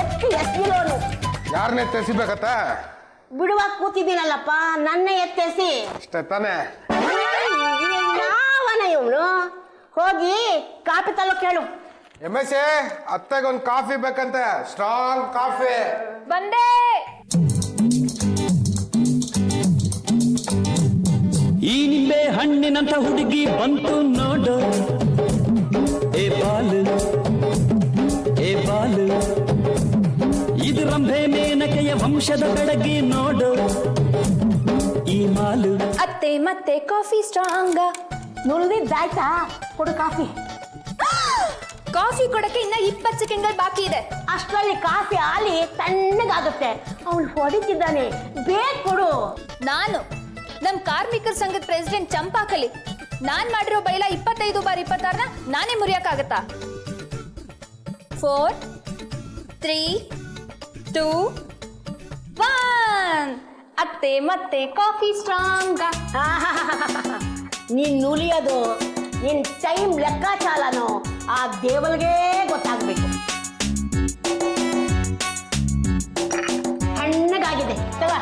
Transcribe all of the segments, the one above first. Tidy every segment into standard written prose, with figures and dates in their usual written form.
ಎಸ್ಗಿರೋನು. ಯಾರನ್ನ ಎತ್ತೆಸಿಬೇಕತ್ತ? ಬಿಡುವಾಗ ಕೂತಿದ್ದೀನಲ್ಲಪ್ಪ, ನನ್ನ ಎತ್ತೆಸಿ. ಅಷ್ಟೇ ತಾನೇ? ಯಾವನ ಇವನು? ಹೋಗಿ ಕಾಫಿ ತಲೋ ಕೇಳು. ಎಮ್ಮೆಸಿ, ಅತ್ತೆಗೊಂದು ಕಾಫಿ ಬೇಕಂತೆ, ಸ್ಟ್ರಾಂಗ್ ಕಾಫಿ. ಬಂದೆ. ಈ ನಿಂಬೆ ಹಣ್ಣಿನಂತ ಹುಡುಗಿ ಬಂತು ನೋಡು, ಏ ಬಾಲು ಏ ಬಾಲು, ಇದು ರಂಭೆ ಮೇನಕೆಯ ವಂಶದ ಬೆಳಗಿ ನೋಡು ಈ ಮಾಲು. ಅತ್ತೆ ಮತ್ತೆ ಕಾಫಿ ಸ್ಟ್ರಾಂಗ. ನುರಿದಾಯ್ತಾ? ಕೊಡು ಕಾಫಿ. ಕಾಫಿ ಕೊಡಕ್ಕೆ ಇನ್ನ 20 ಸೆಕೆಂಡ್ಗಳು ಬಾಕಿ ಇದೆ. ಅಷ್ಟರಲ್ಲಿ ಕಾಫಿ ಆಲಿ ತಣ್ಣಗಾಗುತ್ತೆ. ಅವಳು ಹೊಡಿತಿದ್ದಾನೆ, ಬೇಗ ಕೊಡು. ನಾನು ನಮ್ ಕಾರ್ಮಿಕರ ಸಂಘದ ಪ್ರೆಸಿಡೆಂಟ್ ಚಂಪಾಕಲಿ, ನಾನ್ ಮಾಡಿರೋ ಬೈಲ 25/26 ನಾನೇ ಮುರಿಯಕ್ಕಾಗತ್ತಾ? 4, 3, 2, 1. ಅತ್ತೆ ಮತ್ತೆ ಕಾಫಿ ಸ್ಟ್ರಾಂಗ. ನೀನ್ ನುಲಿಯೋದು, ನಿನ್ ಟೈಮ್ ಲೆಕ್ಕಾಚಾರನೋ ಆ ದೇವಲ್ಗೆ ಗೊತ್ತಾಗ್ಬೇಕು. ತಣ್ಣಗಾಗಿದೆ ತಗೋ.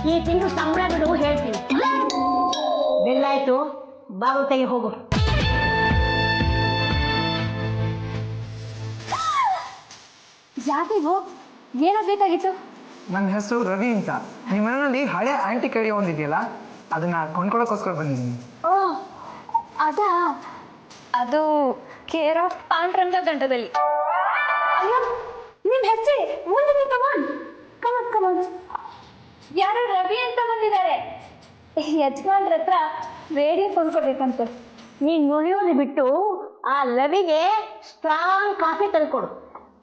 ಈ ತಿಂಗಳು ಸಂಬಳ ಬಿಡು, ಹೇಳ್ತೀನಿ. ಬೆಲ್ಲಾಯ್ತು, ಬಾಗಿಲು ತೆಗೆ ಹೋಗು. ಯಾಕಿಗೂ ಏನೋ ಬೇಕಾಗಿತ್ತು? ನನ್ನ ಹೆಸರು ರವಿ ಅಂತ. ನಿಮ್ಮ ಮನೆಯಲ್ಲಿ ಹಳೆ ಆಂಟಿ ಕಡಿ ಒಂದಿದೆಯಲ್ಲ, ಅದನ್ನ ಕೊಂಡ್ಕೊಳಕ್ಕೋಸ್ಕರ ಬಂದಿದ್ದೀನಿ. ಓ ಅದಾ? ಅದು ಕೇರ್ ಆಫ್ ಪಾಂಡ್ರಂಗ ಗಂಟದಲ್ಲಿ. ಅಯ್ಯೋ, ನಿಮ್ ಹೆಸರು ಮುಂದೆ ಕಮಾನ್ ಕಮಾನ್ ಕಮಾನ್. ಯಾರು ರವಿ ಅಂತ ಬಂದಿದ್ದಾರೆ. ಯಜಮಾನ್ರ ಹತ್ರ ರೇಡಿಯೋ ಕೊಂಡ್ಕೊಡ್ಬೇಕಂತ. ನೀನ್ ನುಲಿಯೋದು ಬಿಟ್ಟು ಆ ರವಿಗೆ ಸ್ಟ್ರಾಂಗ್ ಕಾಫಿ ತಂದ್ಕೊಡು.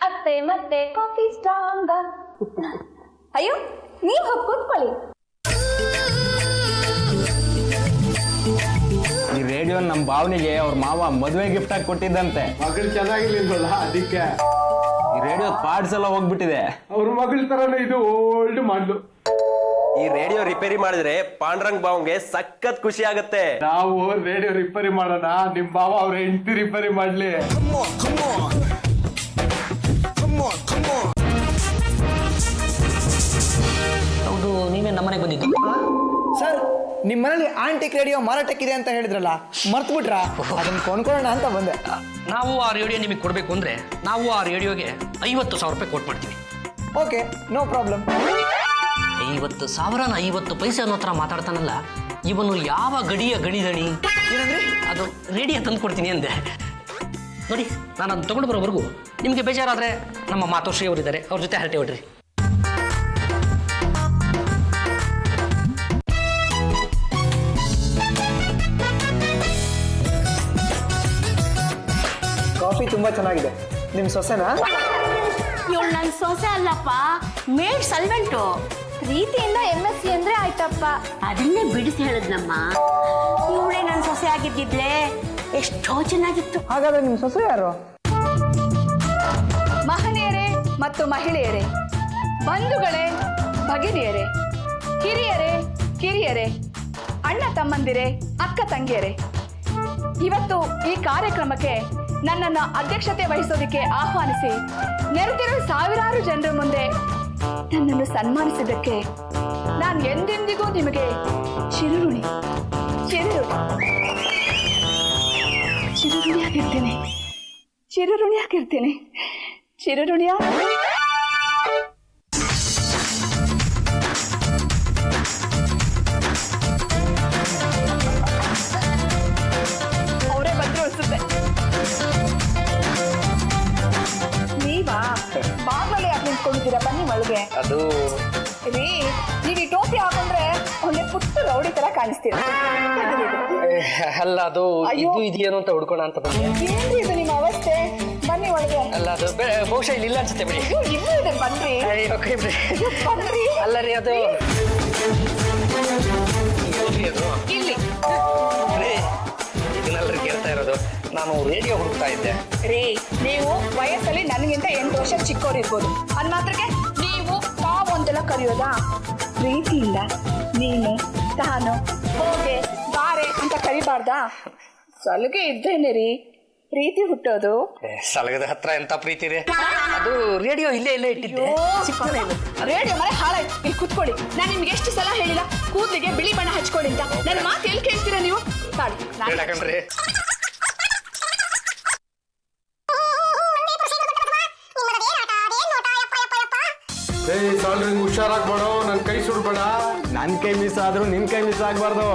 ಅತ್ತೆ ಮತ್ತೆ ಕಾಫಿ ಸ್ಟ್ರಾಂಗ್. ಅಯ್ಯೋ, ನೀವು ಹೋಗಿ ಕೂತ್ಕೊಳ್ಳಿ. ಈ ರೇಡಿಯೋ ನಮ್ಮ ಭಾವನೆಗೆ ಅವ್ರ ಮಾವ ಮದುವೆ ಗಿಫ್ಟ್ ಆಗಿ ಕೊಟ್ಟಿದ್ದಂತೆ. ಮಗಳು ಚೆನ್ನಾಗಿರ್ಲಿಲ್ವಲ್ಲ, ಅದಕ್ಕೆ ಈ ರೇಡಿಯೋ ಪಾರ್ಟ್ಸ್ ಎಲ್ಲ ಹೋಗ್ಬಿಟ್ಟಿದೆ. ಅವ್ರ ಮಗಳ ತರನೇ ಇದು ಓಲ್ಡ್ ಮಾಡ್ಲು. ಈ ರೇಡಿಯೋ ರಿಪೇರಿ ಮಾಡಿದ್ರೆ ಪಾಂಡ್ರಂಗ್ ಬಾವಂಗೆ ಸಖತ್ ಖುಷಿ ಆಗತ್ತೆ. ನಾವು ರೇಡಿಯೋ ರಿಪೇರಿ ಮಾಡೋಣ, ನಿಮ್ ಬಾವ ಅವ್ರ ಹೆಂಡತಿ ರಿಪೇರಿ ಮಾಡ್ಲಿ. ಹೌದು, ನೀವೇ ನಮ್ಮನೆಗೆ ಬಂದಿದ್ದು? ಸರ್, ನಿಮ್ಮ ಮನೇಲಿ ಆಂಟಿಕ್ ರೇಡಿಯೋ ಮಾರಾಟಕ್ಕಿದೆ ಅಂತ ಹೇಳಿದ್ರಲ್ಲ, ಮರ್ತು ಬಿಟ್ರಾ? ಅದನ್ನ ಕೊಂಡ್ಕೊಳ್ಳೋಣ ಅಂತ ಬಂದೆ. ನಾವು ಆ ರೇಡಿಯೋ ನಿಮಗೆ ಕೊಡಬೇಕು ಅಂದರೆ ನಾವು ಆ ರೇಡಿಯೋಗೆ 50,000 ರೂಪಾಯಿ ಕೊಟ್ಟು ಮಾಡ್ತೀವಿ. Okay, no problem. 50,000ನ 50 ಪೈಸೆ ಅನ್ನೋ ಥರ ಮಾತಾಡ್ತಾನಲ್ಲ, ಇವನು ಯಾವ ಗಡಿಯ ಗಣಿದಣಿ? ಏನಂದ್ರೆ ಅದು ರೇಡಿಯೋ ತಂದು ಕೊಡ್ತೀನಿ ಅಂದೆ. ನೋಡಿ, ನಾನು ಅದನ್ನು ತೊಗೊಂಡು ಬರೋವರೆಗೂ ನಿಮಗೆ ಬೇಜಾರಾದರೆ ನಮ್ಮ ಮಾತೋಶ್ರೀ ಅವರಿದ್ದಾರೆ, ಅವ್ರ ಜೊತೆ ಹರಟೆ ಹೊಡ್ರಿ. ಕಾಫಿ ತುಂಬಾ ಚೆನ್ನಾಗಿದೆ. ನಿಮ್ ಸೊಸೆನಾ? ಇವಳು ನನ್ನ ಸೊಸೆ ಅಲ್ಲಪ್ಪ, ಮೇಡ್ ಸಲ್ವೆಂಟು. ಪ್ರೀತಿಯಿಂದ MSc ಅಂದ್ರೆ ಆಯ್ತಪ್ಪ. ಅದನ್ನೇ ಬಿಡಿಸಿ ಹೇಳಿದ್ನಮ್ಮ. ಇವಳೇ ನನ್ನ ಸೊಸೆ ಆಗಿದ್ದಿದ್ಲೆ ಎಷ್ಟೋ ಚೆನ್ನಾಗಿತ್ತು. ಹಾಗಾದ್ರೆ ನಿಮ್ ಸೊಸೆ ಯಾರು? ಮಹನೀಯರೇ ಮತ್ತು ಮಹಿಳೆಯರೇ, ಬಂಧುಗಳೇ, ಭಗಿನಿಯರೇ, ಹಿರಿಯರೇ, ಕಿರಿಯರೇ, ಅಣ್ಣ ತಮ್ಮಂದಿರೇ, ಅಕ್ಕ ತಂಗಿಯರೇ, ಇವತ್ತು ಈ ಕಾರ್ಯಕ್ರಮಕ್ಕೆ ನನ್ನನ್ನು ಅಧ್ಯಕ್ಷತೆ ವಹಿಸೋದಕ್ಕೆ ಆಹ್ವಾನಿಸಿ ನೆರೆದಿರುವ ಸಾವಿರಾರು ಜನರ ಮುಂದೆ ನನ್ನನ್ನು ಸನ್ಮಾನಿಸಿದ್ದಕ್ಕೆ ನಾನು ಎಂದೆಂದಿಗೂ ನಿಮಗೆ ಚಿರಋಣಿ ಚಿರಋಣಿಯಾಗಿರ್ತೀನಿ. ಚಿರಋಣಿಯ ಅವರೇ ಬಂದ್ರು ಅನ್ಸುತ್ತೆ. ನೀವಾ ಬಾಗ್ಲಲ್ಲಿ ಯಾಕೆ ನಿಂತ್ಕೊಂಡಿದ್ದೀರಾ? ಬನ್ನಿ ಒಳಗೆ. ಅದು ರೀ, ನೀವು ಈ ಟೋಪಿ ಹಾಕೊಂಡ್ರೆ ಒಳ್ಳೆ ಪುಟ್ಟ ರೌಡಿ ತರ ಕಾಣಿಸ್ತೀರ. ಅಲ್ಲ, ಅದು ಇದು ಇದೆಯೇನೋ ಅಂತ ಹುಡ್ಕೋಣ ಅಂತ ಬಂದೆ. ಏನ್ರಿ ಇದು ನಿಮ್ಮ ಅವಸ್ಥೆ? ಬನ್ನಿ ಒಳಗೆ. ಅಲ್ಲ, ಅದು ಬಹುಶಃ ಇಲ್ಲಿ ಇಲ್ಲ ಅನ್ಸುತ್ತೆ ಬಿಡಿ. ಇನ್ನೂ ಇದೆ, ಬನ್ರಿ. ಬನ್ರಿ. ಅಲ್ಲ ರೀ, ಅದು ಇಲ್ಲಿ ಇದನ್ನೆಲ್ಲರೂ ಕೇಳ್ತಾ ಇರೋದು. ನಾನು ರೇಡಿಯೋ ಹುಡುಕ್ತಾ ಇದ್ದೆ. ರೀ, ನೀವು ವಯಸ್ಸಲ್ಲಿ ನನಗಿಂತ 8 ವರ್ಷ ಚಿಕ್ಕವ್ರು ಇರ್ಬೋದು. ಅಂದ್ ಮಾತ್ರಕ್ಕೆ ನೀವು ತಾವು ಅಂತೆಲ್ಲ ಕರೆಯೋದಾ? ಪ್ರೀತಿಯಿಂದ ನೀನು, ತಾನು, ಹೋಗೆ, ಬಾರೆ ಅಂತ ಕರಿಬಾರ್ದಾ? ಸಲಿಗೆ ಇದ್ದೇನೆ ರೀ. ಪ್ರೀತಿ ಹುಟ್ಟೋದು? ಸಲಗದ ಹತ್ರ ಎಂತ ಪ್ರೀತಿ ರೀ, ಅದು ರೇಡಿಯೋ ಇಲ್ಲೇ ಇಟ್ಟಿದ್ದೆ. ರೇಡಿಯೋ ಮನೆ ಹಾಳಾಯ್ತು, ಇಲ್ಲಿ ಕುತ್ಕೊಳ್ಳಿ. ನಾನು ನಿಮ್ಗೆ ಎಷ್ಟು ಸಲ ಹೇಳಿಲ್ಲ ಕೂದಲಿಗೆ ಬಿಳಿ ಬಣ್ಣ ಹಚ್ಕೊಳ್ಳಿ ಅಂತ. ನನ್ನ ಮಾತು ಎಲ್ಲಿ ಕೇಳ್ತೀರಾ ನೀವು? ತಾಳಿ ಹೇಳಕಣ್ರಿ. ಸಾಲ್ರಿಂಗ್ ಹುಷಾರಾಗ್ಬೇಡ, ನನ್ ಕೈ ಸುಡ್ಬೇಡ. ನನ್ ಕೈ ಮಿಸ್ ಆದ್ರೂ ನಿನ್ ಕೈ ಮಿಸ್ ಆಗ್ಬಾರ್ದು.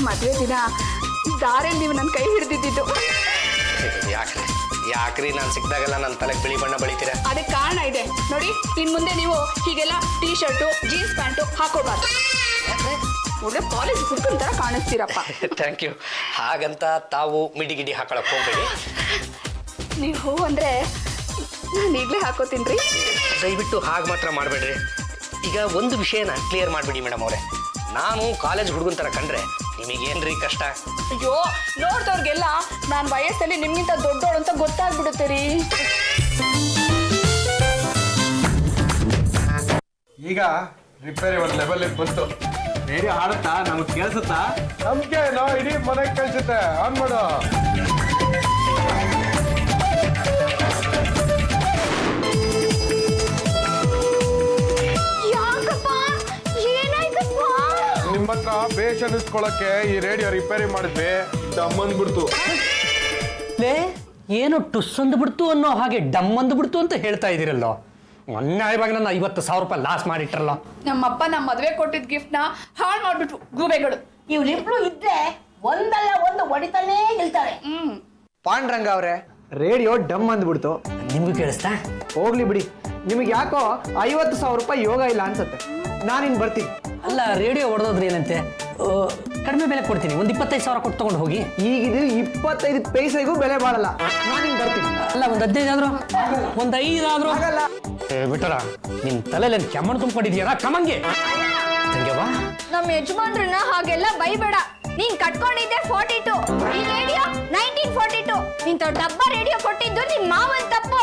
ಮದುವೆ ದಿನ ದಾರಲ್ಲಿ ನೀವು ನನ್ನ ಕೈ ಹಿಡಿದಿದ್ದು. ಯಾಕ್ರಿ ನಾನು ಸಿಕ್ಕಿದಾಗೆಲ್ಲ ನನ್ನ ತಲೆಗೆ ಬಿಳಿ ಬಣ್ಣ ಬಳಿತೀರಾ? ಅದಕ್ಕೆ ಕಾರಣ ಇದೆ ನೋಡಿ. ಇನ್ ಮುಂದೆ ನೀವು ಹೀಗೆಲ್ಲ ಟೀ ಶರ್ಟು ಜೀನ್ಸ್ ಪ್ಯಾಂಟು ಹಾಕೋಬಾರ್ದು. ಒಳ್ಳೆ ಕಾಲೇಜ್ ಹುಡುಗನ ತರ ಕಾಣಿಸ್ತೀರಪ್ಪ. Thank you. ಹಾಗಂತ ತಾವು ಮಿಡಿಗಿಡಿ ಹಾಕೊಳಕ್ ಹೋಗ್ಬೇಡಿ. ನೀವು ಅಂದ್ರೆ ನಾನು ಈಗಲೇ ಹಾಕೋತೀನಿ. ದಯವಿಟ್ಟು ಹಾಗೆ ಮಾತ್ರ ಮಾಡಬೇಡ್ರಿ. ಈಗ ಒಂದು ವಿಷಯನ ಕ್ಲಿಯರ್ ಮಾಡಿಬಿಡಿ ಮೇಡಮ್ ಅವರೇ, ನಾನು ಕಾಲೇಜ್ ಹುಡುಗನ ಥರ ಕಂಡ್ರೆ ನಿಮಗೇನ್ರಿ ಕಷ್ಟ? ಅಯ್ಯೋ, ನೋಡ್ದವ್ರಿಗೆಲ್ಲ ನಾನು ವಯಸ್ಸಲ್ಲಿ ನಿಮ್ಗಿಂತ ದೊಡ್ಡೋಳು ಅಂತ ಗೊತ್ತಾಗ್ಬಿಡುತ್ತೆ ರೀ. ಈಗ ರಿಪೇರಿ ಒಂದು ಲೆವೆಲ್ ಬಂತು. ರೇಡಿಯೋ ಹಾಡುತ್ತಾ ನಮಗ್ ಕೇಳಿಸುತ್ತಾ? ನಮ್ಗೆ ಇಡೀ ಮನೆಗೆ ಕಳ್ಸುತ್ತೆ. ಆನ್ ಮಾಡು. ನಿಮ್ಮ ಹತ್ರ ಬೇಷ್ ಅನ್ನಿಸ್ಕೊಳಕ್ಕೆ ಈ ರೇಡಿಯೋ ರಿಪೇರಿ ಮಾಡಿದ್ವಿ, ದಮ್ಮಂದ್ಬಿಡ್ತು. ಏನು ಟುಸ್ ಅಂದ್ಬಿಡ್ತು ಅನ್ನೋ ಹಾಗೆ ಡಮ್ ಅಂದ್ಬಿಡ್ತು ಅಂತ ಹೇಳ್ತಾ ಇದ್ದೀರಲ್ಲೋ. ಮೊನ್ನೆ ಇವಾಗ ನನ್ನ 50,000 ರೂಪಾಯಿ ಲಾಸ್ ಮಾಡಿಟ್ರಲ್ಲ. ನಮ್ಮಪ್ಪ ನಮ್ಮ ಮದುವೆ ಕೊಟ್ಟಿದ್ದ ಗಿಫ್ಟ್ನ ಹಾಳು ಮಾಡ್ಬಿಟ್ರು ಗೂಬೆಗಳು. ಇವ್ರಿಬ್ರು ಇದ್ರೆ ಒಂದಲ್ಲ ಒಂದು ಹೊಡಿತಾನೇ ಇಲ್ತಾರೆ. ಪಾಂಡ್ರಂಗ ಅವ್ರೆ, ರೇಡಿಯೋ ಡಮ್ ಅಂದ್ಬಿಡ್ತು. ನಿಮ್ಗೂ ಕೇಳಿಸ್ತಾ? ಹೋಗ್ಲಿ ಬಿಡಿ, ನಿಮಗೆ ಯಾಕೋ 50,000 ರೂಪಾಯಿ ಯೋಗ ಇಲ್ಲ ಅನ್ಸುತ್ತೆ. ನಾನಿನ್ ಬರ್ತೀನಿ. ಅಲ್ಲ, ರೇಡಿಯೋ ಹೊಡೆದೋದ್ರೆ ಏನಂತೆ, ಕಡಿಮೆ ಬೆಲೆ ಕೊಡ್ತೀನಿ, ಒಂದು 25,000 ಕೊಟ್ಟು ತಗೊಂಡು ಹೋಗಿ. ಈಗಿದು 25 ಪೈಸೆಗೂ ಬೆಲೆ ಬಾಳಲ್ಲ. ನಾನಿನ್ ಬರ್ತೀನಿ. ಅಲ್ಲ, ಒಂದು 15 ಆದ್ರೂ, ಒಂದು 5 ಆದ್ರೂ ಆಗಲ್ಲ. ಬಿಟ್ಟರ ನಿಮ್ ತಲೆಯಲ್ಲಿ ಕೆಮ್ಮಣ್ಣು ತುಂಬಿಕೊಂಡಿದ್ಯಾರ ಕಮಂಗೆ ತಂಗ್ಯವಾ. ನಮ್ಮ ಯಜಮಾನ್ರನ್ನ ಹಾಗೆಲ್ಲ ಬೈಬೇಡ. ನೀನ್ ಕಟ್ಕೊಂಡಿದ್ದೆ 42, ಈ ರೇಡಿಯೋ 1942. ಇಂಥ ಡಬ್ಬ ರೇಡಿಯೋ ಕೊಟ್ಟಿದ್ದು ನಿನ್ ಮಾವನ್ ತಪ್ಪು.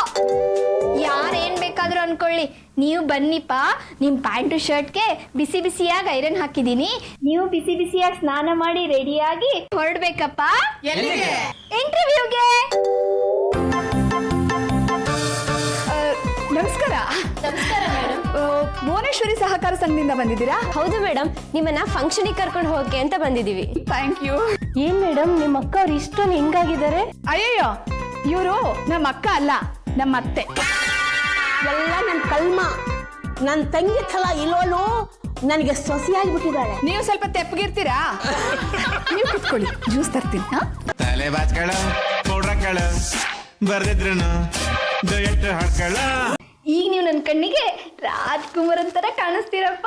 ಯಾರೇನ್ ಬೇಕಾದ್ರೂ ಅನ್ಕೊಳ್ಳಿ, ನೀವು ಬನ್ನಿಪ್ಪ. ನಿಮ್ ಪ್ಯಾಂಟು ಶರ್ಟ್ಗೆ ಬಿಸಿ ಬಿಸಿಯಾಗಿ ಐರನ್ ಹಾಕಿದೀನಿ. ನೀವು ಬಿಸಿ ಬಿಸಿಯಾಗಿ ಸ್ನಾನ ಮಾಡಿ ರೆಡಿಯಾಗಿ ಹೊರಡ್ಬೇಕಪ್ಪ. ಇಂಟರ್ವ್ಯೂಗೆ. ನಮಸ್ಕಾರ. ನಮಸ್ಕಾರ ಮೇಡಮ್. ಭುವನೇಶ್ವರಿ ಸಹಕಾರ ಸಂಘದಿಂದ ಬಂದಿದ್ದೀರಾ? ಹೌದು ಮೇಡಮ್, ನಿಮ್ಮನ್ನ ಫಂಕ್ಷನಿಗೆ ಕರ್ಕೊಂಡು ಹೋಗಕ್ಕೆ ಅಂತ ಬಂದಿದೀವಿ. Thank you. ಏನ್ ಮೇಡಮ್, ನಿಮ್ಮ ಅಕ್ಕ ಅವ್ರು ಇಷ್ಟೊಂದು ಹೆಂಗಾಗಿದ್ದಾರೆ? ಅಯ್ಯಯ್ಯೋ, ಇವರು ನಮ್ಮ ಅಕ್ಕ ಅಲ್ಲ, ನಮ್ಮ ಅತ್ತೆ. ಎಲ್ಲ ನನ್ನ ಕಲ್ಮ. ನನ್ನ ತಂಗಿ ಥಲ ಇಲ್ಲೋನು ನನಗೆ ಸೊಸೆಯಾಗಿಬಿಟ್ಟಿದ್ದಾಳೆ. ನೀವು ಸ್ವಲ್ಪ ತೆಪ್ಪಗಿರ್ತೀರಾ? ನೀವು ಕುತ್ಕೊಳ್ಳಿ, ಜ್ಯೂಸ್ ತರ್ತೀನಿ. ತಲೆ ಬಾಚ್ಕಳ ಪೌಡ್ರಕ್ಕಳ ಬರ್ದಿದ್ರು ದಯಟ್ಟು ಹಾಡ್ಕಳ. ಈಗ ನೀವು ನನ್ನ ಕಣ್ಣಿಗೆ ರಾಜ್ಕುಮಾರ್ ಅಂತರ ಕಾಣಿಸ್ತೀರಪ್ಪ.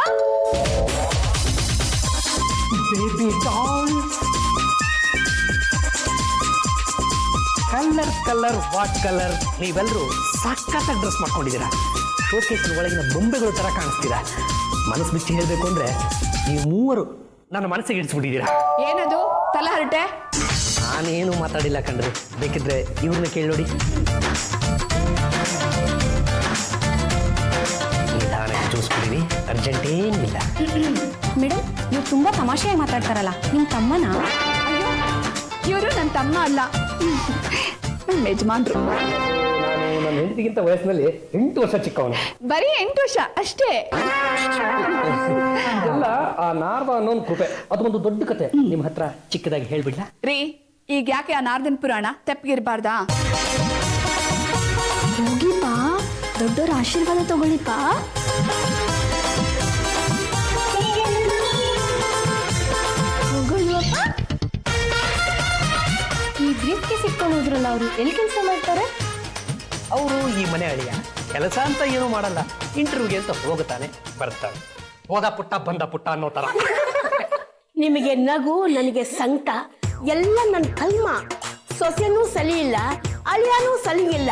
Colour colour what colour. ನೀವೆಲ್ಲರೂ ಸಖತ್ತಾಗಿ ಡ್ರೆಸ್ ಮಾಡ್ಕೊಂಡಿದ್ದೀರಾ. ಶೋಕೇಸಿನ ಒಳಗಿನ ಬೊಂಬೆಗಳು ತರ ಕಾಣಿಸ್ತೀರಾ. ಮನಸ್ಸು ಬಿಚ್ಚಿ ಹೇಳಬೇಕು ಅಂದ್ರೆ ನೀವು ಮೂವರು ನನ್ನ ಮನಸ್ಸಿಗೆ ಇಡಿಸ್ಬಿಟ್ಟಿದ್ದೀರಾ. ಏನದು ತಲಹರಟೆ? ನಾನೇನು ಮಾತಾಡಿಲ್ಲ ಕಣ್ರಿ, ಬೇಕಿದ್ರೆ ಇವ್ರನ್ನ ಕೇಳಿ ನೋಡಿ. ನಿಧಾನಕ್ಕೆ ಚೂಸ್ಬಿಡಿವಿ, ಅರ್ಜೆಂಟ್ ಏನಿಲ್ಲ. ಮೇಡಮ್, ನೀವು ತುಂಬಾ ತಮಾಷೆಯಾಗಿ ಮಾತಾಡ್ತಾರಲ್ಲ, ನಿಮ್ಮ ತಮ್ಮನ? ಅಯ್ಯೋ, ಇವರು ನನ್ನ ತಮ್ಮ ಅಲ್ಲ, ನನ್ನ ಯಜಮಾನ್ರು. ನಾನು ನನ್ನ ಹೆಂಡತಿಗಿಂತ ವಯಸ್ಸಿನಲ್ಲಿ 8 ವರ್ಷ ಚಿಕ್ಕವನು. ಬರೀ 8 ವರ್ಷ ಅಷ್ಟೇ. ಎಲ್ಲ ಆ ನಾರ್ದ ಅನ್ನೋನ್ ಕೃಪೆ. ಅದು ಒಂದು ದೊಡ್ಡ ಕತೆ. ನಿಮ್ಮ ಹತ್ರ ಚಿಕ್ಕದಾಗಿ ಹೇಳ್ಬಿಡ್ಲಾ ರೀ? ಈಗ ಯಾಕೆ ಆ ನಾರ್ದನ್ ಪುರಾಣ ತೆಪ್ಪಗಿರ್ಬಾರ್ದಾ? ಹೋಗಿಪ್ಪ, ದೊಡ್ಡವರ ಆಶೀರ್ವಾದ ತಗೊಳ್ಳಿಪ್ಪ. ಹೋಗಲ್ವಪ್ಪ? ಈ ಬ್ರೀಫ್ಗೆ ಸಿಕ್ಕೊಂಡು ಹೋದ್ರಲ್ಲ, ಅವರು ಎಲ್ಲಿ ಕೆಲಸ ಮಾಡ್ತಾರೆ? ಅವರು ಈ ಮನೆ ಅಳಿಯ. ಕೆಲಸ ಅಂತ ಏನೂ ಮಾಡಲ್ಲ, ಇಂಟರ್ವ್ಯೂಗೆ ಅಂತ ಹೋಗುತ್ತಾನೆ ಬರ್ತಾನೆ. ಹೋದ ಪುಟ್ಟ ಬಂದ ಪುಟ್ಟ ಅನ್ನೋ ತರ. ನಿಮಗೆ ನಗು, ನನಗೆ ಸಂಕಟ. ಎಲ್ಲ ನನ್ನ ಕಲ್ಮ. ಸೊಸೆನೂ ಸಲಿ ಇಲ್ಲ, ಅಳಿಯಾನೂ ಸಲಿ ಇಲ್ಲ.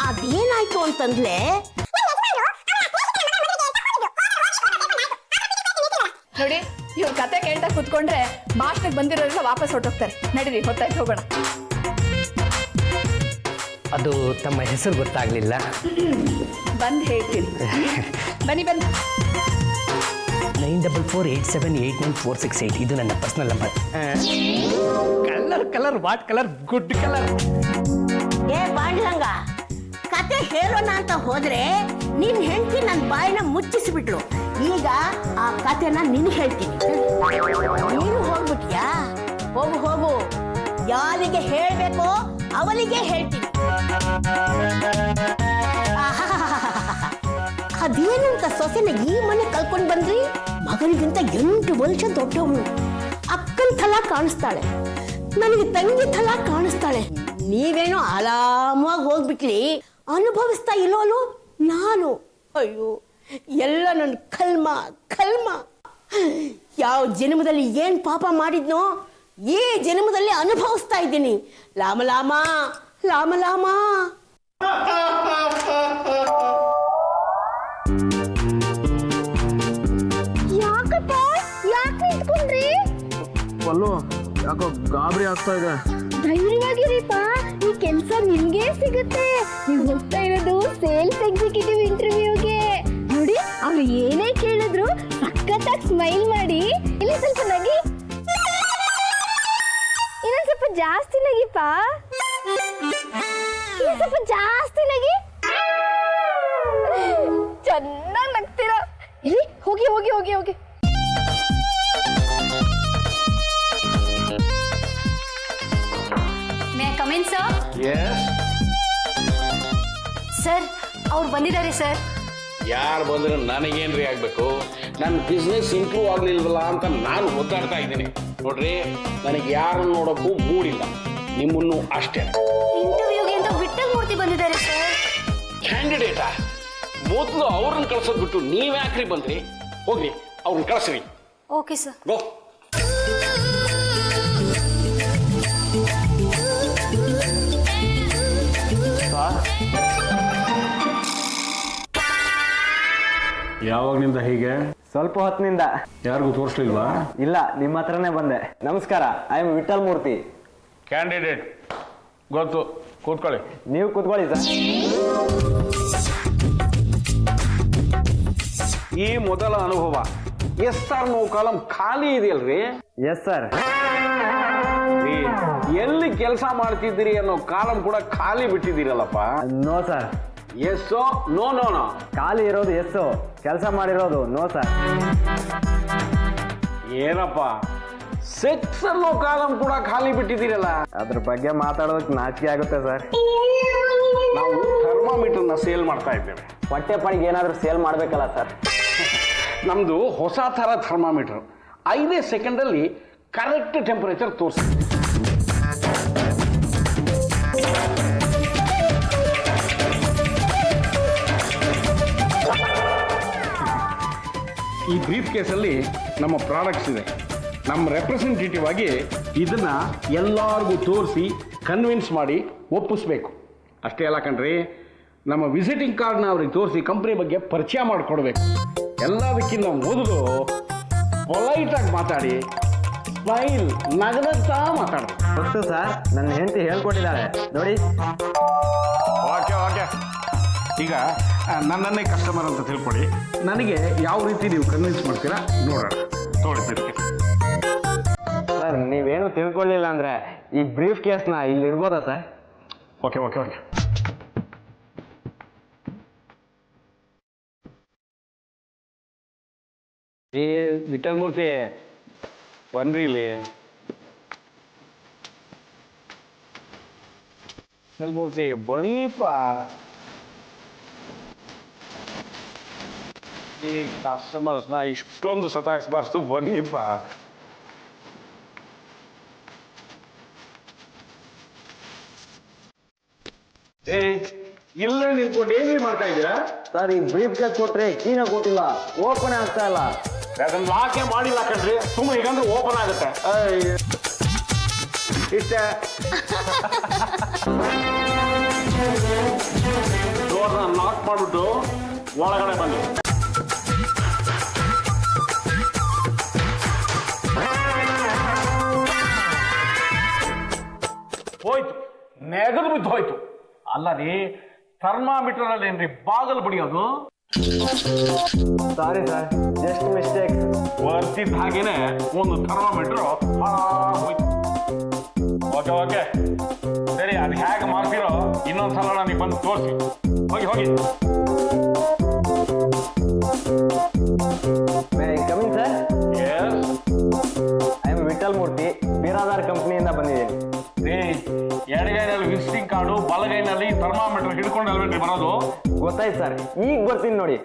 ಅದೇನಾಯ್ತು ಅಂತಂದ್ರೆ, ನೋಡಿ, ಇವ್ರ ಕತೆ ಕೇಳ್ತಾ ಕುತ್ಕೊಂಡ್ರೆ ಭಾಷಣಕ್ಕೆ ಬಂದಿರೋರೆಲ್ಲ ವಾಪಸ್ ಹೊರಟೋಗ್ತಾರೆ. ನಡೀರಿ, ಹೊತ್ತಾಯ್ತು, ಹೋಗೋಣ. ಅದು ತಮ್ಮ ಹೆಸರು ಗೊತ್ತಾಗ್ಲಿಲ್ಲ. ಬಂದು ಹೇಳ್ತೀನಿ. ಬನ್ನಿ ಬನ್ನಿ. 9448789468 ಇದು ನನ್ನ personal number. Colour what colour good colour. ಏ ಬಾಂಡ್ಲಂಗ, ಕತೆ ಹೇಳೋಣ ಅಂತ ಹೋದ್ರೆ ನಿನ್ ಹೆಂಡತಿ ನನ್ನ ಬಾಯಿನ ಮುಚ್ಚಿಸ್ಬಿಟ್ಲು. ಈಗ ಆ ಕತೆನ ನಿನ್ ಹೇಳ್ತೀನಿ. ನೀನು ಹೋಗ್ಬಿಟ್ಯಾ? ಹೋಗು ಹೋಗು, ಯಾರಿಗೆ ಹೇಳ್ಬೇಕೋ ಅವನಿಗೆ ಹೇಳ್ತೀನಿ. ಅದೇನಂತ ಸೊಸೆನ ಈ ಮನೆ ಕಲ್ಕೊಂಡ್ ಬಂದ್ರಿ? ಮಗನಿಗಿಂತ 8 ವರ್ಷ ದೊಡ್ಡವಳು. ಅಕ್ಕನ ಥಲ ಕಾಣಿಸ್ತಾಳೆ, ನನಗೆ ತಂಗಿ ಥಲ ಕಾಣಿಸ್ತಾಳೆ. ನೀವೇನೋ ಆರಾಮವಾಗಿ ಹೋಗ್ಬಿಟ್ಲಿ, ಅನುಭವಿಸ್ತಾ ಇಲ್ಲೋಲು ನಾನು. ಅಯ್ಯೋ, ಎಲ್ಲ ನನ್ನ ಕಲ್ಮ ಕಲ್ಮ. ಯಾವ ಜನ್ಮದಲ್ಲಿ ಏನ್ ಪಾಪ ಮಾಡಿದ್ನೋ ಈ ಜನ್ಮದಲ್ಲಿ ಅನುಭವಿಸ್ತಾ ಇದ್ದೀನಿ. Lama lama lama lama. ಯಾಕಪ್ಪ, ಯಾಕೆ ನಿಂತ್ಕೊಂಡ್ರಿ? ಪಲ್ಲು, ಯಾಕೋ ಗಾಬರಿ ಆಗ್ತಾ ಇದೆ. ಧೈರ್ಯವಾಗಿರಿಪ್ಪ, ಈ ಕೆಲಸ ನಿಮ್ಗೆ ಸಿಗುತ್ತೆ. ನೀವು ಹೋಗ್ತಾ ಇರೋದು ಸೇಲ್ಸ್ ಎಕ್ಸಿಕ್ಯೂಟಿವ್ ಇಂಟರ್ವ್ಯೂಗೆ. ನೋಡಿ, ಅವ್ರು ಏನೇ ಕೇಳಿದ್ರು ಸಖತ್ತಾಗಿ ಸ್ಮೈಲ್ ಮಾಡಿ. ಇಲ್ಲಿ ಸ್ವಲ್ಪ ನಗಿ, ಇನ್ನೊಂದ್ ಸ್ವಲ್ಪ ಜಾಸ್ತಿ ನಗಿಪ್ಪ, ಸ್ವಲ್ಪ ಜಾಸ್ತಿ ನಗಿ. ಚೆನ್ನಾಗಿ ನಗ್ತೀರಾ. ಇಲ್ಲಿ ಹೋಗಿ ಹೋಗಿ ಹೋಗಿ ಹೋಗಿ. ಸರ್, ಅವ್ರು ಬಂದಿದ್ದಾರೆ ಸರ್. ಯಾರು ಬಂದ್ರೆ ನನಗೇನ್ರಿ ಆಗ್ಬೇಕು? ನನ್ನ ಬಿಸ್ನೆಸ್ ಇಂಪ್ರೂವ್ ಆಗ್ಲಿಲ್ವಲ್ಲ ಅಂತ ನಾನು ಒದ್ದಾಡ್ತಾ ಇದ್ದೀನಿ. ನೋಡ್ರಿ, ನನಗೆ ಯಾರನ್ನು ನೋಡೋಕ್ಕೂ ಮೂಡಿಲ್ಲ, ನಿಮ್ಮನ್ನು ಅಷ್ಟೇ. ಇಂಟರ್ವ್ಯೂಗೆ ಅಂತ ವಿಠಲ್ ಮೂರ್ತಿ ಬಂದಿದ್ದಾರೆ ಸರ್. ಕ್ಯಾಂಡಿಡೇಟಾ? ಮೊದಲು ಅವ್ರನ್ನ ಕಳ್ಸೋದ್ ಬಿಟ್ಟು ನೀವ್ಯಾಕ್ರಿ ಬಂದ್ರಿ? ಹೋಗ್ರಿ, ಅವ್ರನ್ನ ಕಳಿಸ್ರಿ. Okay sir. ಗೋ. ಯಾವಾಗ್ನಿಂದ ಹೀಗೆ? ಸ್ವಲ್ಪ ಹೊತ್ತಿನಿಂದ. ಯಾರಿಗೂ ತೋರಿಸ್ಲಿಲ್ವಾ? ಇಲ್ಲ, ನಿಮ್ಮ ಹತ್ರನೇ ಬಂದೆ. ನಮಸ್ಕಾರ, I am Vittal Murthy. Candidate ಗೊತ್ತು, ಕೂತ್ಕೊಳ್ಳಿ. ನೀವು ಕೂತ್ಕೊಳ್ಳಿ ಸರ್. ಈ ಮೊದಲ ಅನುಭವ SR ನೋ ಕಾಲಂ ಖಾಲಿ ಇದೆಯಲ್ರಿ? Yes sir. ಎಲ್ಲಿ ಕೆಲಸ ಮಾಡ್ತಿದ್ದೀರಿ ಅನ್ನೋ ಕಾಲಂ ಕೂಡ ಖಾಲಿ ಬಿಟ್ಟಿದ್ದೀರಲ್ಲಪ್ಪ. No sir. ಎಸ್ಸೋ ನೋ ನೋ ನೋ. ಖಾಲಿ ಇರೋದು ಎಸ್ಸು, ಕೆಲಸ ಮಾಡಿರೋದು ನೋ ಸರ್. ಏನಪ್ಪ, ಸೆಕ್ಸ್ ಅನ್ನೋ ಕಾಲಂ ಕೂಡ ಖಾಲಿ ಬಿಟ್ಟಿದ್ದೀರಲ್ಲ? ಅದ್ರ ಬಗ್ಗೆ ಮಾತಾಡೋದಕ್ಕೆ ನಾಚಿಕೆ ಆಗುತ್ತೆ ಸರ್. ನಾವು ಥರ್ಮಾಮೀಟರ್ನ ಸೇಲ್ ಮಾಡ್ತಾ ಇದ್ದೇವೆ. ಹೊಟ್ಟೆ ಪಣಿಗೆ ಏನಾದರೂ ಸೇಲ್ ಮಾಡಬೇಕಲ್ಲ ಸರ್. ನಮ್ದು ಹೊಸ ಥರ ಥರ್ಮಾಮೀಟರ್ 5 ಸೆಕೆಂಡಲ್ಲಿ ಕರೆಕ್ಟ್ ಟೆಂಪರೇಚರ್ ತೋರಿಸುತ್ತೆ. ಈ ಬ್ರೀಫ್ ಕೇಸಲ್ಲಿ ನಮ್ಮ ಪ್ರಾಡಕ್ಟ್ಸ್ ಇದೆ. ನಮ್ಮ ರೆಪ್ರೆಸೆಂಟೇಟಿವ್ ಆಗಿ ಇದನ್ನ ಎಲ್ಲರಿಗೂ ತೋರಿಸಿ ಕನ್ವಿನ್ಸ್ ಮಾಡಿ ಒಪ್ಪಿಸ್ಬೇಕು. ಅಷ್ಟೇ ಅಲ್ಲ ಕಣ್ರಿ, ನಮ್ಮ ವಿಸಿಟಿಂಗ್ ಕಾರ್ಡ್ನ ಅವ್ರಿಗೆ ತೋರಿಸಿ ಕಂಪ್ನಿ ಬಗ್ಗೆ ಪರಿಚಯ ಮಾಡಿಕೊಡ್ಬೇಕು. ಎಲ್ಲದಕ್ಕಿಂತ ಮೊದಲು ಪೊಲೈಟಾಗಿ ಮಾತಾಡಿ, ಸ್ಮೈಲ್, ನಗನಗ್ತಾ ಮಾತಾಡಬೇಕು. ಗೊತ್ತು ಸರ್, ನನ್ನ ಹೆಂಡತಿ ಹೇಳ್ಕೊಟ್ಟಿದ್ದಾಳೆ ನೋಡಿ. Okay okay. ಈಗ ನನ್ನನ್ನೇ ಕಸ್ಟಮರ್ ಅಂತ ತಿಳ್ಕೊಳ್ಳಿ. ನನಗೆ ಯಾವ ರೀತಿ ನೀವು ಕನ್ವಿನ್ಸ್ ಮಾಡ್ತೀರಾ ನೋಡೋಣ. ತೋರಿಸ್ತೀನಿ ಸರ್. ನೀವೇನು ತಿಳ್ಕೊಳ್ಳಿಲ್ಲ ಅಂದರೆ ಈ ಬ್ರೀಫ್ ಕೇಸ್ನ ಇಲ್ಲಿ ಇಡ್ಬೋದಾ sir? Okay okay okay. Vittal Murthy ಬನ್ರಿ ಇಲ್ಲಿ. ವಿಠಲ್ ಮೂರ್ತಿ ಬನ್ನಿಪ್ಪ. ಈ ಕಸ್ಟಮರ್ಸ್ನ ಇಷ್ಟೊಂದು ಸತಾಯಿಸಬಾರ್ದು, ಬನ್ನಿಪ್ಪ. ಇಲ್ಲೇ ನಿಂತ್ಕೊಂಡು ಏನೇ ಮಾಡ್ತಾ ಇದ್ದೀರಾ ಸರ್? ಈ ಬ್ರೀಫ್ ಕೇಸ್ ಕೊಟ್ರೆ ಕೀನ ಕೊಟ್ಟಿಲ್ಲ, ಓಪನ್ ಆಗ್ತಾ ಇಲ್ಲ. ಅದನ್ನ ಲಾಕೆ ಮಾಡಿಲ್ಲ ಕಣ್ರಿ, ಸುಮ್ಮನೆ ಈಗಂದ್ರೆ ಓಪನ್ ಆಗುತ್ತೆ. ಇಷ್ಟೇ. ಡೋರ್ನ ಲಾಕ್ ಮಾಡಿಬಿಟ್ಟು ಒಳಗಡೆ ಬನ್ನಿ. ಹೋಯ್ತು, ನೆಗದು ಬಿದ್ದು ಹೋಯ್ತು. ಅಲ್ಲ ರೀ, ಥರ್ಮಾಮೀಟರ್ ಅಲ್ಲಿ ಏನ್ರಿ ಬಾಗಲ್ ಬಡಿಯೋದು? Sorry sir, just mistake. ಬರ್ತಿದ್ದ ಹಾಗೇನೆ ಒಂದು ಥರ್ಮಾಮೀಟ್ರು ಹೋಯ್ತು. ಓಕೆ ಓಕೆ ಸರಿ, ಅದು ಹೇಗೆ ಮಾಡ್ತಿರೋ ಇನ್ನೊಂದ್ಸಲ ನನಗೆ ಬಂದು ತೋರಿಸಿ. ಹೋಗಿ ಹೋಗಿ. Coming sir. Yes, I am Vittal Murthy, Biradar ಕಂಪ್ನಿಯಿಂದ ಬಂದಿದ್ದೀನಿ. ರೀ, ಎಡಗೈನಲ್ಲಿ ವಿಸಿಟಿಂಗ್ ಕಾರ್ಡು, ಬಲಗೈನಲ್ಲಿ ಥರ್ಮಾಮೀಟರ್ ಹಿಡ್ಕೊಂಡು ಅಲ್ವೇನ್ರಿ ಬರೋದು? ಗೊತ್ತಾಯ್ತು ಸರ್, ಈಗ ಬರ್ತೀನಿ ನೋಡಿ.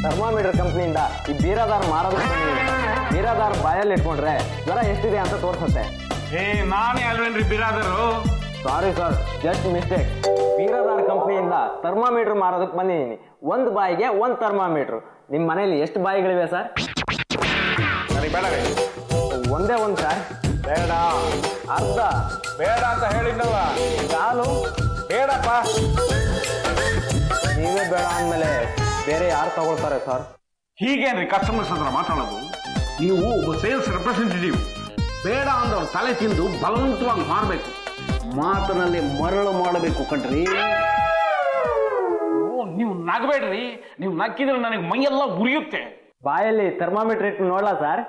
ಥರ್ಮಾಮೀಟರ್ ಕಂಪ್ನಿಯಿಂದ ಈ ಬೀರಾದಾರ್ ಮಾರೋದಕ್ಕೆ ಬಂದಿದ್ದೀನಿ. ಬೀರಾದಾರ್ ಬಾಯಲ್ಲಿ ಇಟ್ಕೊಂಡ್ರೆ ಜ್ವರ ಎಷ್ಟಿದೆ ಅಂತ ತೋರಿಸುತ್ತೆ. ನಾನೇ ಅಲ್ವೇನ್ರಿ ಬಿರಾದರು? Sorry sir, just mistake. Biradar ಕಂಪ್ನಿಯಿಂದ ಥರ್ಮಾಮೀಟರ್ ಮಾರೋದಕ್ಕೆ ಬಂದಿದ್ದೀನಿ. ಒಂದು ಬಾಯಿಗೆ ಒಂದು ಥರ್ಮಾಮೀಟ್ರು. ನಿಮ್ಮ ಮನೇಲಿ ಎಷ್ಟು ಬಾಯಿಗಳಿವೆ ಸರ್? ನನಗೆ ಬೇಡವೇ. ಒಂದೇ ಒಂದು ಸರ್. ಬೇಡ. ಅರ್ಧ. ಬೇಡ ಅಂತ ಹೇಳಿದ್ನಲ್ಲ. ಕಾಲು. ಬೇಡಪ್ಪ. ನೀವೇ ಬೇಡ ಅಂದಮೇಲೆ ಬೇರೆ ಯಾರು ತಗೊಳ್ತಾರೆ ಸರ್? ಹೀಗೇನ್ರಿ ಕಸ್ಟಮರ್ಸ್ ಹತ್ರ ಮಾತಾಡೋದು? ನೀವು ಒಬ್ಬ ಸೇಲ್ಸ್ ರೆಪ್ರೆಸೆಂಟೇಟಿವ್. ಬೇಡ ಅಂದವ್ರು ತಲೆ ತಿಂದು ಬಲವಂತವಾಗಿ ಮಾಡಬೇಕು. ಮಾತಿನಲ್ಲಿ ಮರಳು ಮಾಡಬೇಕು ಕಣ್ರಿ. ನೀವು ನಗಬೇಡ್ರಿ. ನೀವು ನಕ್ಕಿದ್ರೆ ನನಗೆ ಮೈಯೆಲ್ಲ ಉರಿಯುತ್ತೆ. ಬಾಯಲ್ಲಿ ಥರ್ಮಾಮೀಟರ್ ಇಟ್ಟು ನೋಡ್ಲಾ ಸರ್?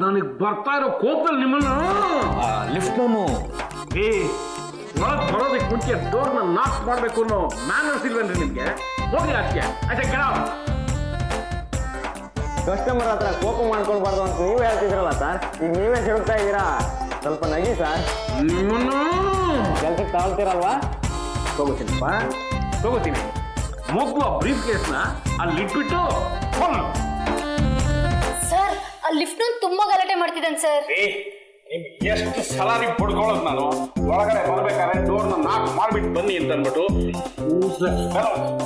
ನನಗೆ ಬರ್ತಾ ಇರೋ ಕೋಪದಲ್ಲಿ ನಿಮ್ಮನ್ನ ಲಿಫ್ಟ್ ಒಳಗೆ ಬರೋದಕ್ಕೆ ಮುಂಚೆ ಡೋರ್ನ ನಾಕ್ ಮಾಡಬೇಕು ಅನ್ನೋ ಮ್ಯಾನರ್ಸ್ ಇಲ್ವೇನ್ರಿ ನಿಮ್ಗೆ? ಹೋಗಿ ಆಚೆ ಆಚೆ ಕೆಳ. ಕಸ್ಟಮರ್ ಹತ್ರ ಕೋಪ ಮಾಡ್ಕೊಳ್ಬಾರ್ದು ಅಂತ ನೀವು ಹೇಳ್ತಿದ್ರಲ್ಲ ಸರ್, ಈಗ ನೀವೇ ಹೇಳ್ತಾ ಇದ್ದೀರಾ. ಸ್ವಲ್ಪ ನಗಿ ಸರ್. ನಿಮ್ಮನ್ನು ಕೆಲ್ಸಕ್ಕೆ ತಗೊಳ್ತೀರಲ್ವಾ? ತಗೋತೀನಿಪ್ಪ, ತಗೋತೀನಿ. ಮೊದಲು ಬ್ರೀಫ್ ಕೇಸ್ನ ಅಲ್ಲಿ ಇಟ್ಬಿಟ್ಟು ಸರ್, ಆ ಲಿಫ್ಟ್ ತುಂಬಾ ಗಲಾಟೆ ಮಾಡ್ತಿದ್ದಾನೆ ಸರ್. ನಿಮ್ಗೆ ಎಷ್ಟು ಸಲ ನೀವು ಪಡ್ಕೊಳ್ಳೋದು? ನಾನು ಒಳಗಡೆ ಬರ್ಬೇಕಾದ್ರೆ ಡೋರ್ನ ನಾಕ್ ಮಾಡ್ಬಿಟ್ಟು ಬನ್ನಿ ಅಂತ ಅಂದ್ಬಿಟ್ಟು.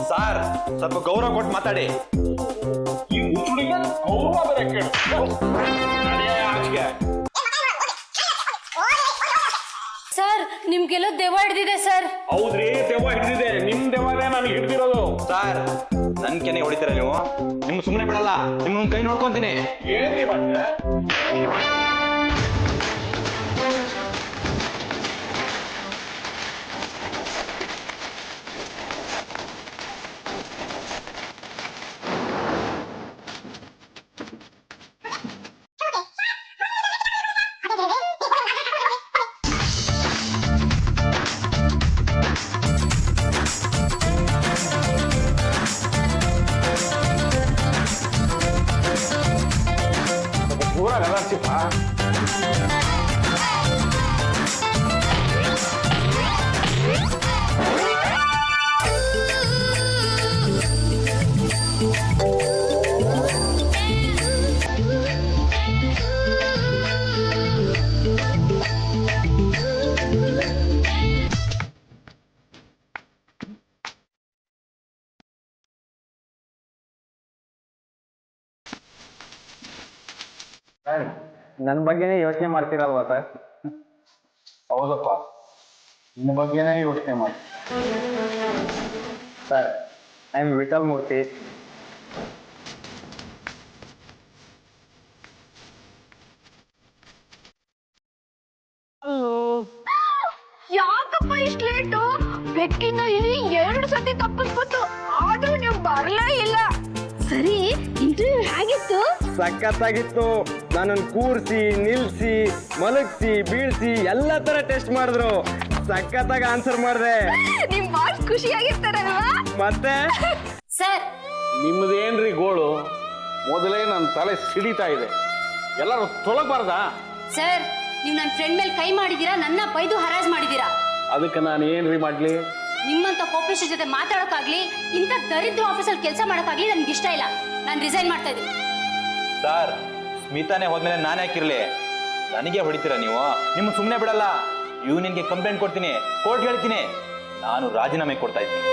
ಸಾರ್, ಸ್ವಲ್ಪ ಗೌರವ ಕೊಟ್ಟು ಮಾತಾಡಿ. ಈ ಹುಚ್ಚುಡಿಗೆ ಗೌರವ ಬೇರೆ ಕೇಳು. ಆಚೆಗೆ. ಸರ್, ನಿಮ್ಗೆಲ್ಲ ದೆವ್ವ ಹಿಡ್ದಿದೆ ಸರ್. ಹೌದ್ರಿ, ದೆವ್ವ ಹಿಡಿದಿದೆ. ನಿಮ್ ದೆವ್ವನೇ ನನಗೆ ಹಿಡ್ದಿರೋದು. ಸಾರ್, ನನ್ ಕೆನೆ ಹೊಡಿತೀರ ನೀವು? ನಿಮ್ ಸುಮ್ಮನೆ ಬಿಡಲ್ಲ. ನಿಮ್ ಕೈ ನೋಡ್ಕೊಂತೀನಿ. ಏನ್ರಿ ಮತ್ತೆ? ಊರಾಗ ಅದಾರ್ಸಿಪ್ಪ. ನನ್ನ ಬಗ್ಗೆನೇ ಯೋಚನೆ ಮಾಡ್ತೀರಲ್ವಾ ಸರ್? ಹೌದಪ್ಪ, ನಿಮ್ಮ ಬಗ್ಗೆನೇ ಯೋಚನೆ ಮಾಡಿ. ಸರ್, ಐ ಆಮ್ ವಿಠಲ್ ಮೂರ್ತಿ. ಯಾಕಪ್ಪ ಇಷ್ಟು ಲೇಟು? ಬೆಕ್ಕಿನ ಇರಿ 2 ಸತಿ ತಪ್ಪಿಸ್ಬಿಟ್ಟು ಆದ್ರೂ ನೀವು ಬರಲೇ ಇಲ್ಲ. ಸರಿ, ಇಂಟರ್ವ್ಯೂ ಹೇಗಿತ್ತು? ಸಖತ್ತಾಗಿತ್ತು. ನನ್ನನ್ನು ಕೂರಿಸಿ, ನಿಲ್ಸಿ, ಮಲಗಿಸಿ, ಬೀಳ್ಸಿ ಎಲ್ಲ ತರ ಟೆಸ್ಟ್ ಮಾಡಿದ್ರು. ಸಖತ್ತಾಗಿ ಆನ್ಸರ್ ಮಾಡಿದೆ. ನಿಮ್ ಬಾಸ್ ಖುಷಿಯಾಗಿರ್ತಾರಲ್ವಾ? ಮತ್ತೆ ಸರ್, ನಿಮ್ಮದೇನ್ರಿ ಗೋಳು? ಮೊದಲೇ ನನ್ನ ತಲೆ ಸಿಡಿತಾ ಇದೆ. ಎಲ್ಲರೂ ತೊಳಗಬಾರ್ದಾ? ಸರ್, ನೀವು ನನ್ನ ಫ್ರೆಂಡ್ ಮೇಲೆ ಕೈ ಮಾಡಿದೀರಾ, ನನ್ನ ಬೈದು ಹರಾಜ್ ಮಾಡಿದೀರಾ. ಅದಕ್ಕೆ ನಾನು ಏನ್ರಿ ಮಾಡ್ಲಿ? ನಿಮ್ಮಂತ ಕೋಪರೇಷನ್ ಜೊತೆ ಮಾತಾಡೋಕ್ಕಾಗ್ಲಿ, ಇಂಥ ದರಿದ್ರ ಆಫೀಸಲ್ಲಿ ಕೆಲಸ ಮಾಡೋಕ್ಕಾಗ್ಲಿ ನನ್ಗೆ ಇಷ್ಟ ಇಲ್ಲ. ನಾನು ರಿಸೈನ್ ಮಾಡ್ತಾ ಇದ್ದೀನಿ. ಸಾರ್, ಸ್ಮಿತಾನೇ ಹೋದ್ಮೇಲೆ ನಾನು ಯಾಕಿರ್ಲಿ? ನನಗೆ ಹೊಡಿತೀರಾ ನೀವು? ನಿಮ್ಮ ಸುಮ್ಮನೆ ಬಿಡಲ್ಲ. ಯೂನಿಯನ್ಗೆ ಕಂಪ್ಲೇಂಟ್ ಕೊಡ್ತೀನಿ, ಕೋರ್ಟ್ ಹೇಳ್ತೀನಿ. ನಾನು ರಾಜೀನಾಮೆ ಕೊಡ್ತಾ ಇದ್ದೀನಿ.